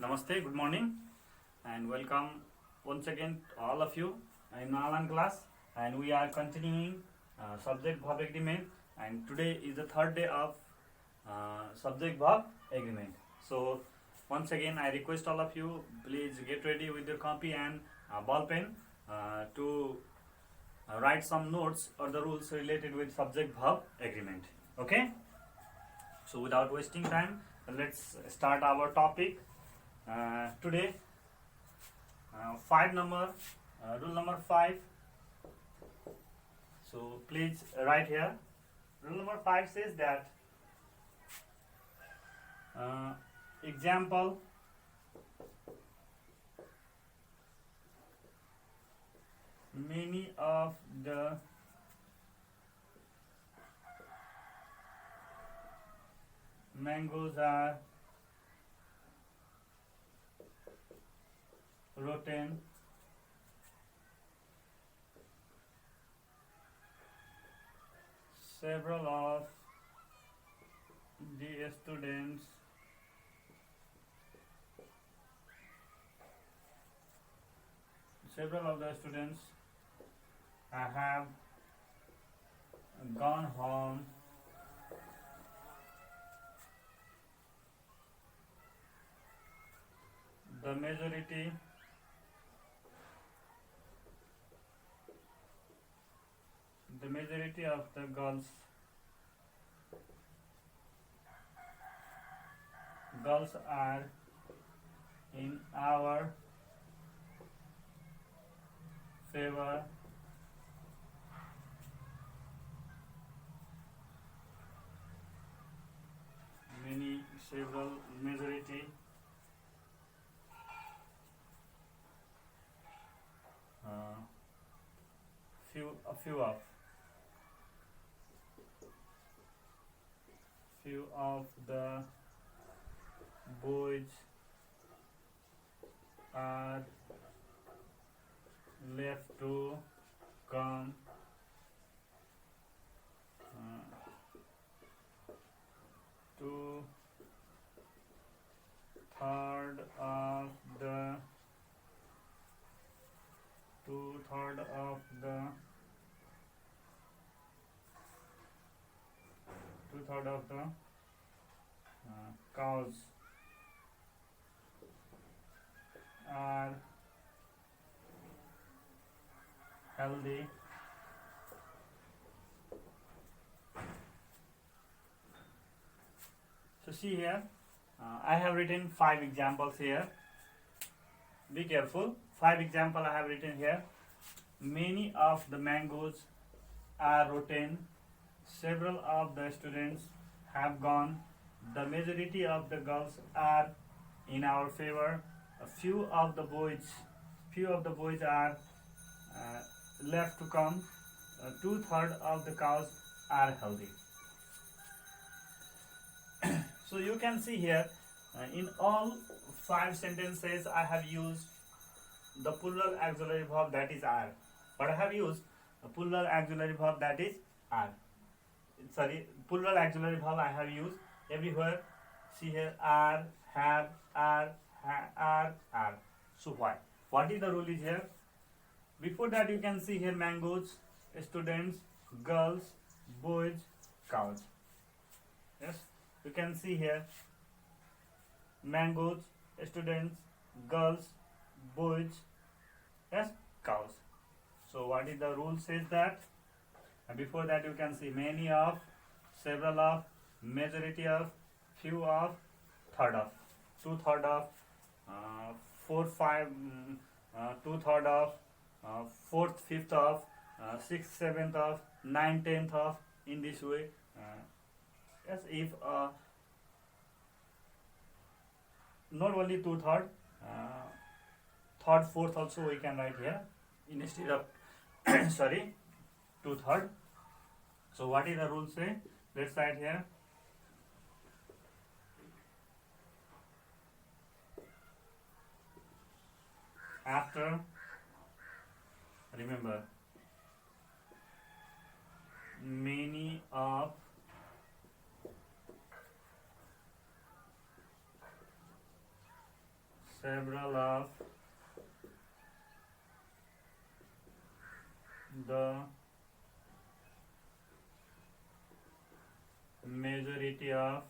Namaste, good morning, and welcome once again all of you in online class. And we are continuing subject verb agreement. And today is the third day of subject verb agreement. So once again, I request all of you, please get ready with your copy and ball pen to write some notes or the rules related with subject verb agreement. Okay. So without wasting time, let's start our topic. Today, rule number 5. So please write here. Rule number 5 says that example, many of the mangoes are rotten. Several of the students have gone home the majority of the girls are in our favor. Majority few of the boys are left to come. Two third of the cows are healthy. So see here, I have written 5 examples here. Be careful. 5 examples I have written here. Many of the mangoes are rotten. Several of the students have gone. The majority of the girls are in our favor. A few of the boys are left to come. 2/3 of the cows are healthy. So you can see here, in all 5 sentences I have used the plural auxiliary verb, that is are. But I have used a plural auxiliary verb, that is are. Plural auxiliary verb I have used everywhere. See here, are, have, are. So why? What is the rule is here? Before that you can see here mangoes, students, girls, boys, cows. Yes, you can see here mangoes, students, girls, boys, yes, cows. So what is the rule says that? And before that you can see many of, several of, majority of, few of, third of, 2/3 of, 4, 5, 2/3 of, 4th, 5th of, 6th, 7th of, 9th, 10th of, in this way. Yes, if not only 2/3, 3rd, 4th also we can write here instead of 2/3. So what is the rule say? Let's write here. After, remember, many of several of the majority of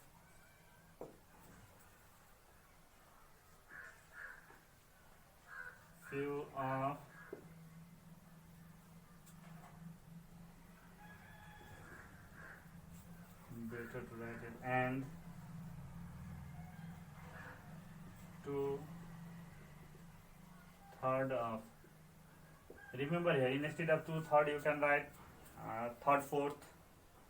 few of better to write it and two third of. Remember here instead of two third you can write third fourth.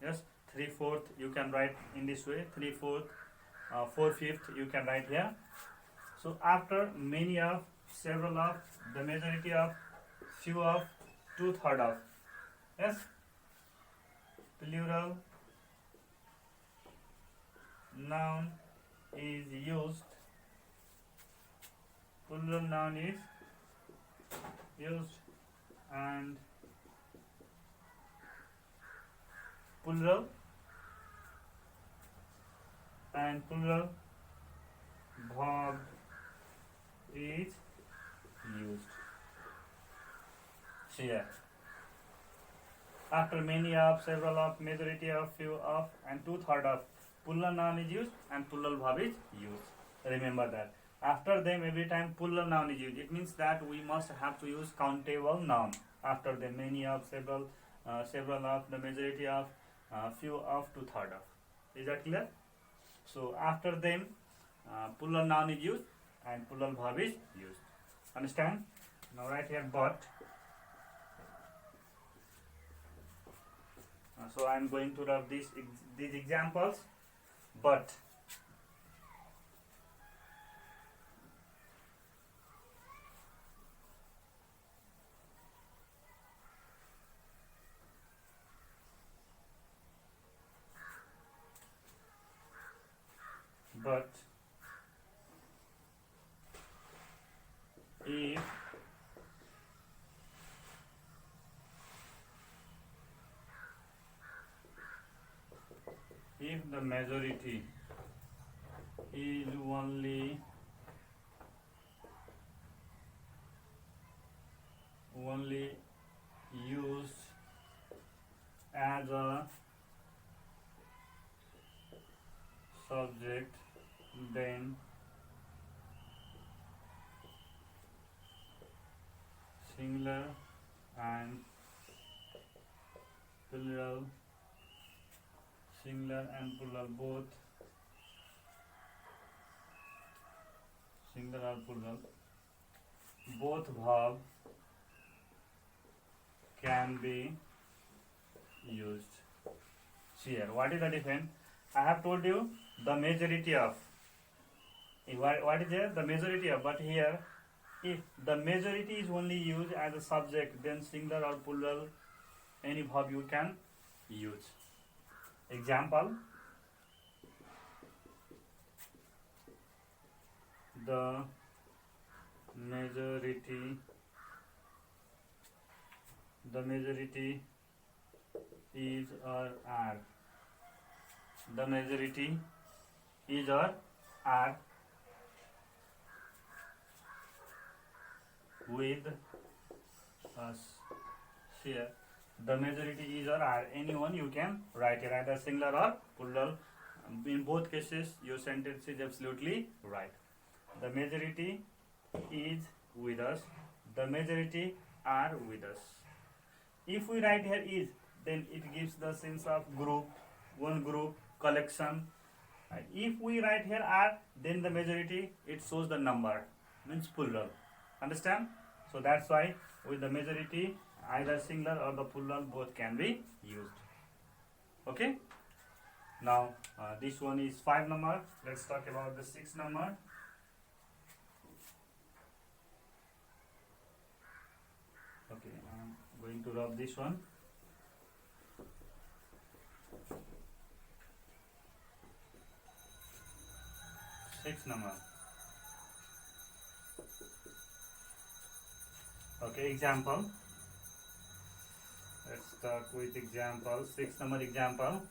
Yes, 3/4 you can write in this way. 3/4, 4/5 you can write here. So after many of, several of, the majority of, few of, two third of. Yes, plural noun is used. Plural noun is used and plural verb is used. Here after many of, several of, majority of, few of and two third of, plural noun is used and plural verb is used. Remember that. After them every time plural noun is used, it means that we must have to use countable noun. After them many of, several of, the majority of, few of, two third of. Is that clear? So after them plural noun is used and plural verb is used. Understand? Now write here but. So I am going to rub these examples. But if the majority is only used as a subject, then singular and plural, both singular or plural, both verb can be used. See here, what is the difference? I have told you the majority of. What is there? The majority of. But here, if the majority is only used as a subject, then singular or plural, any verb you can use. Example: the majority is or are. The majority is or are with us. Here, the majority is or are. Anyone you can write it, either singular or plural. In both cases, your sentence is absolutely right. The majority is with us. The majority are with us. If we write here is, then it gives the sense of group, one group, collection. If we write here are, then the majority, it shows the number, means plural. Understand? So that's why with the majority, either singular or the plural, both can be used. Okay? Now this one is 5 number. Let's talk about the 6 number. Okay, I'm going to rub this one. Six number. Okay, example. Let's start with example. 6 number example.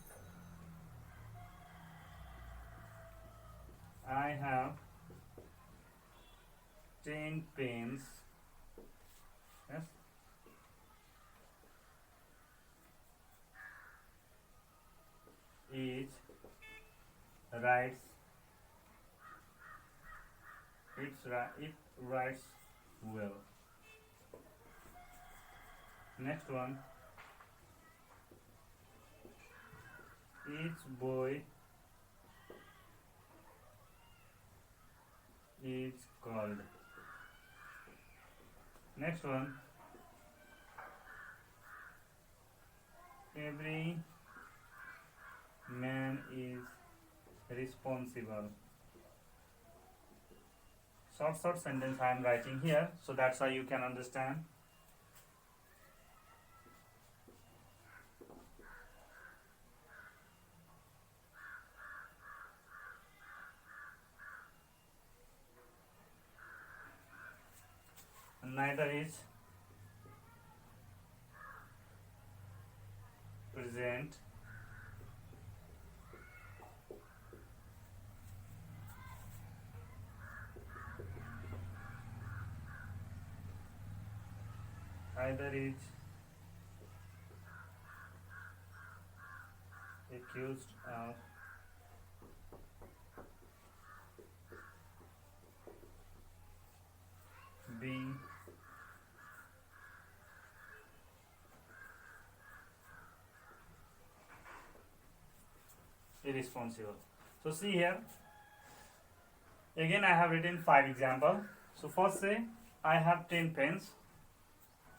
I have 10 pens. Yes. Each writes it writes well. Next one, each boy is called. Next one, every man is responsible. Short sentence I am writing here, so that's how you can understand. Neither is present. Either is accused of being irresponsible. So see here, again I have written 5 examples. So first say I have 10 pens.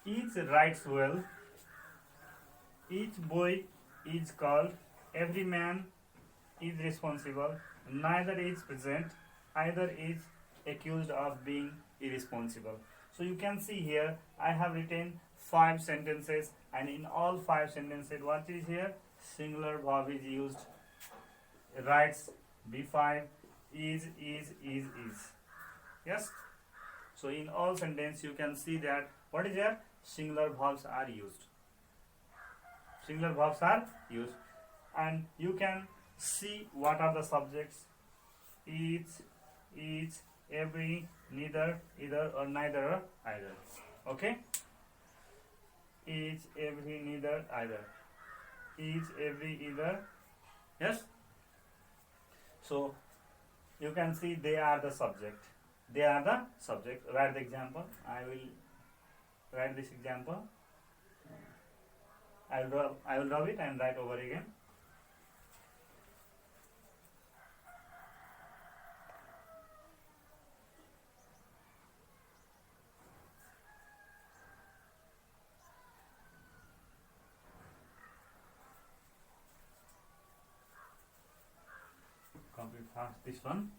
Each writes well. Each boy is called. Every man is responsible. Neither is present. Either is accused of being irresponsible. So you can see here I have written 5 sentences, and in all 5 sentences what is here? Singular verb is used. Writes B5, is. Yes. So in all sentences you can see that what is here? Singular verbs are used. Singular verbs are used, and you can see what are the subjects: each, every, neither, either, or neither, or either. Okay. Each, every, neither, either. Each, every, either. Yes. So you can see they are the subject. They are the subject. Write the example. I will write this example. I will draw it and write over again. Complete fast this one.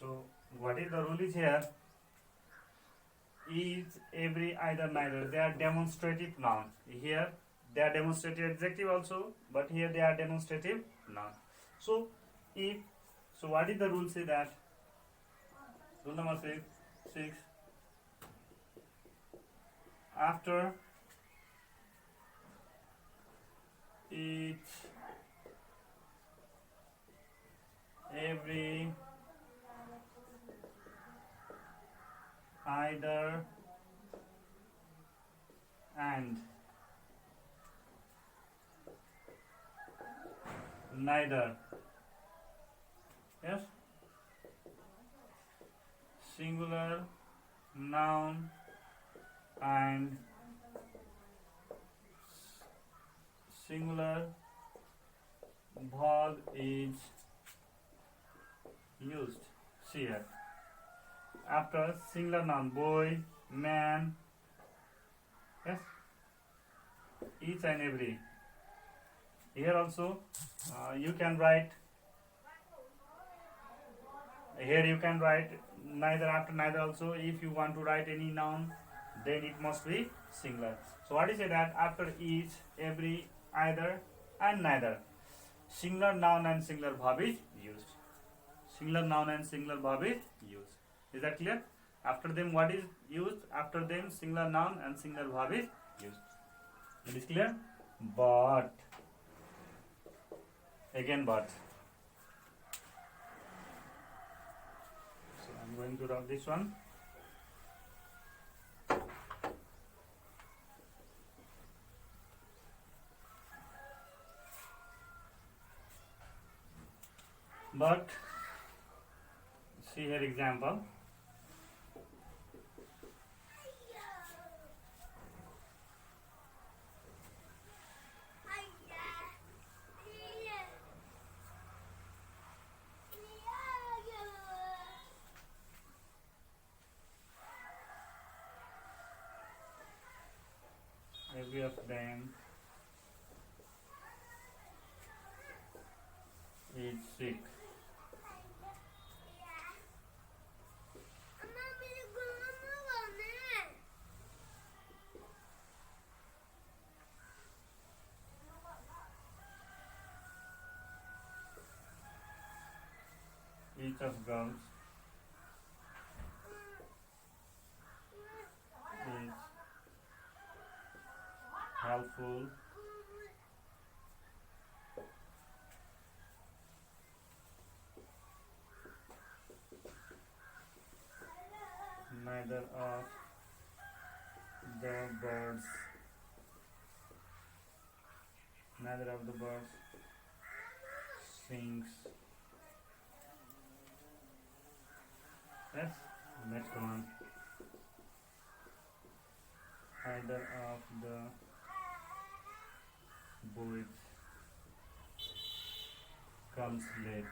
So what is the rule is here? Each, every, either, neither. They are demonstrative noun. Here they are demonstrative adjective also, but here they are demonstrative noun. So if so, what is the rule? Say that rule number 6. After each, every, either, and, neither. Yes. Singular noun and singular verb is used. See here. After singular noun, boy, man, yes, each and every. Here also you can write. Here you can write neither. After neither also, if you want to write any noun, then it must be singular. So what is it that after each, every, either, and neither, singular noun and singular verb is used. Singular noun and singular verb is used. Is that clear? After them what is used? After them singular noun and singular verb is used. It is clear? But again but. So I'm going to rub this one. But see here example. Every of them is sick. Each of girls is helpful neither of the birds sings. Yes, next one. Neither of the boys comes late.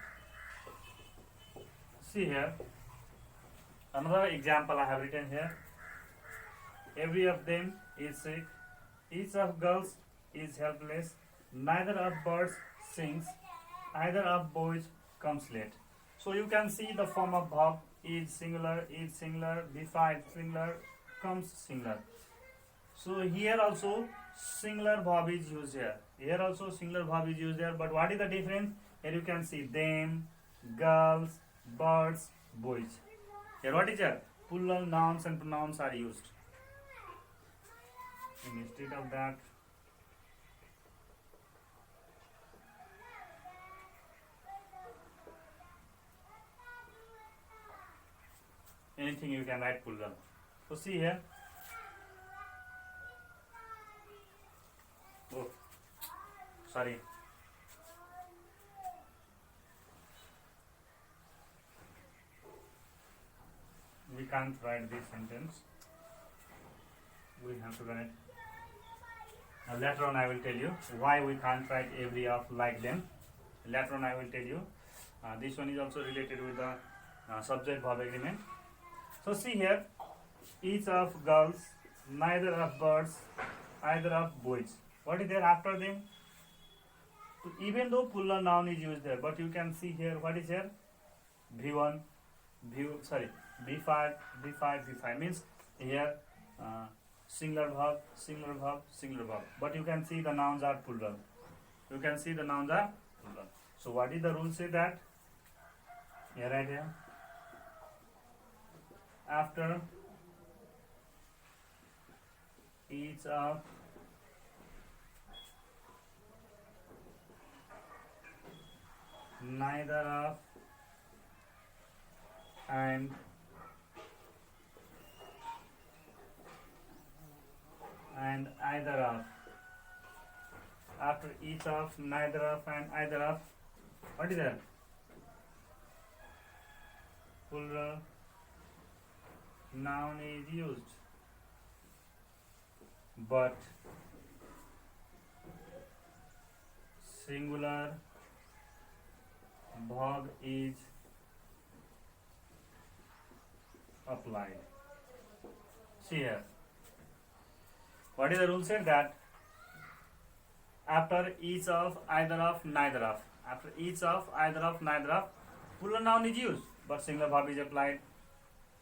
See here, another example I have written here. Every of them is sick. Each of girls is helpless. Neither of birds sings. Either of boys comes late. So you can see the form of verb is singular, B5 singular, comes singular. So here also singular verb is used here. Here also singular verb is used there. But what is the difference? Here you can see them, girls, birds, boys. Here what is here? Plural nouns and pronouns are used. And instead of that, anything you can write plural. So see here. Oh, sorry. We can't write this sentence. We have to write. Now later on I will tell you why we can't write every of like them. Later on I will tell you. This one is also related with the subject verb agreement. So see here, each of girls, neither of birds, either of boys. What is there after them? So even though plural noun is used there, but you can see here what is here? V1, B5, B5 means here singular verb. But you can see the nouns are plural. So what is the rule say that? Here right here. After each of neither of and either of. After each of, neither of and either of, what is that? Plural noun is used, but singular verb is applied. See here. What is the rule said that after each of, either of, neither of. After each of, either of, neither of, plural noun is used, but singular verb is applied.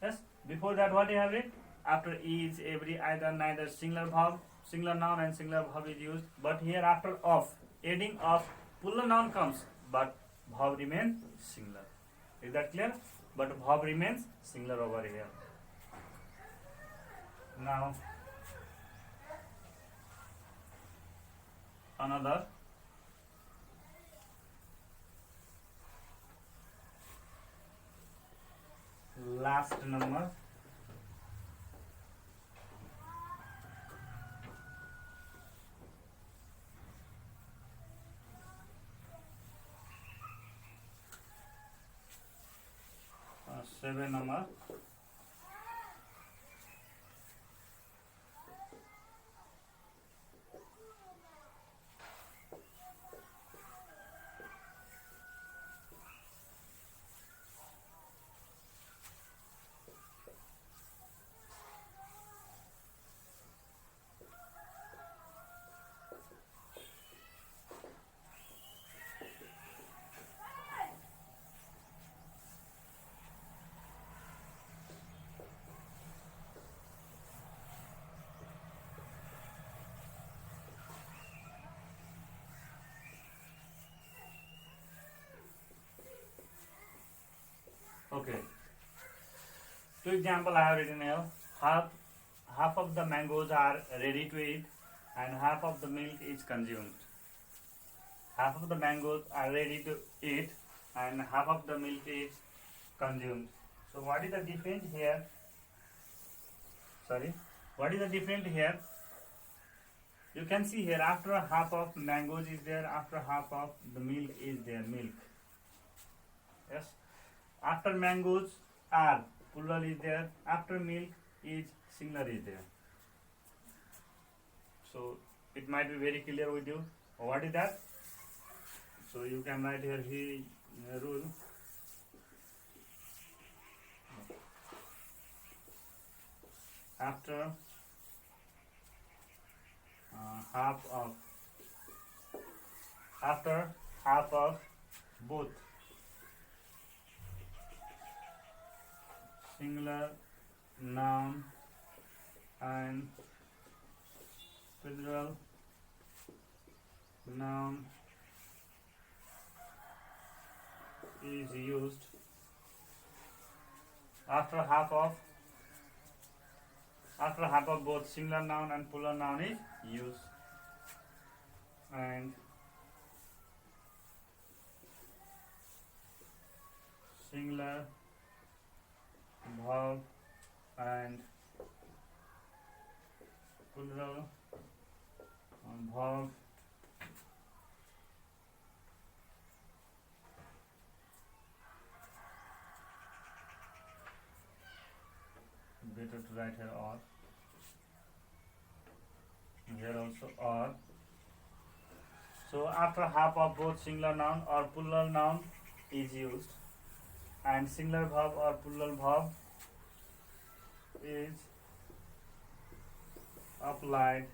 Yes. Before that, what you have it? After each, every, either, neither, singular verb, singular noun and singular verb is used. But here after of, adding of, plural noun comes, but verb remains singular. Is that clear? But verb remains singular over here. Now, another last number. Seven number. Okay. Two example I have written here. Half of the mangoes are ready to eat, and half of the milk is consumed. Half of the mangoes are ready to eat, and half of the milk is consumed. So what is the difference here? Sorry, what is the difference here? You can see here, after half of mangoes is there, after half of the milk is there, milk. Yes. After mangoes are plural is there, after milk is singular is there. So it might be very clear with you. What is that? So you can write here rule. After half of both singular noun and plural noun is used, after half of both singular noun and plural noun is used, and singular verb and plural verb better to write here or, here also or. So after half of both singular noun or plural noun is used, and singular verb or plural verb is applied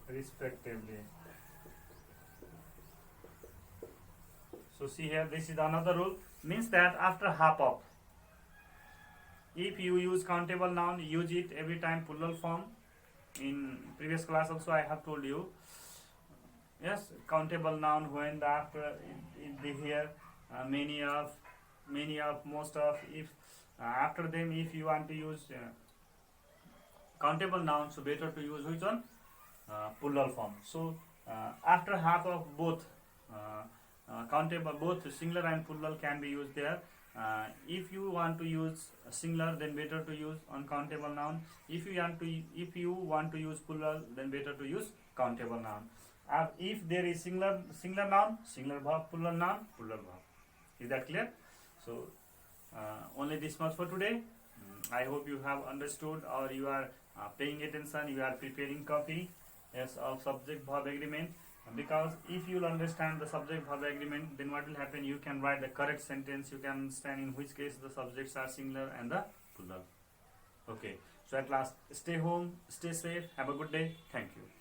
respectively. So see here, this is another rule, means that after half of, if you use countable noun, use it every time plural form. In previous class also I have told you, yes, countable noun when the after the here many of, most of, if after them, if you want to use countable noun, so better to use which one? Plural form. So after half of both countable, both singular and plural can be used there. If you want to use singular, then better to use uncountable noun. If you want to use plural, then better to use countable noun. If there is singular noun, singular verb, plural noun, plural verb. Is that clear? So only this much for today. I hope you have understood, or you are paying attention, you are preparing copy, yes, of subject verb agreement. Because if you will understand the subject verb agreement, then what will happen? You can write the correct sentence. You can understand in which case the subjects are singular and the plural. Okay. So at last, stay home, stay safe, have a good day. Thank you.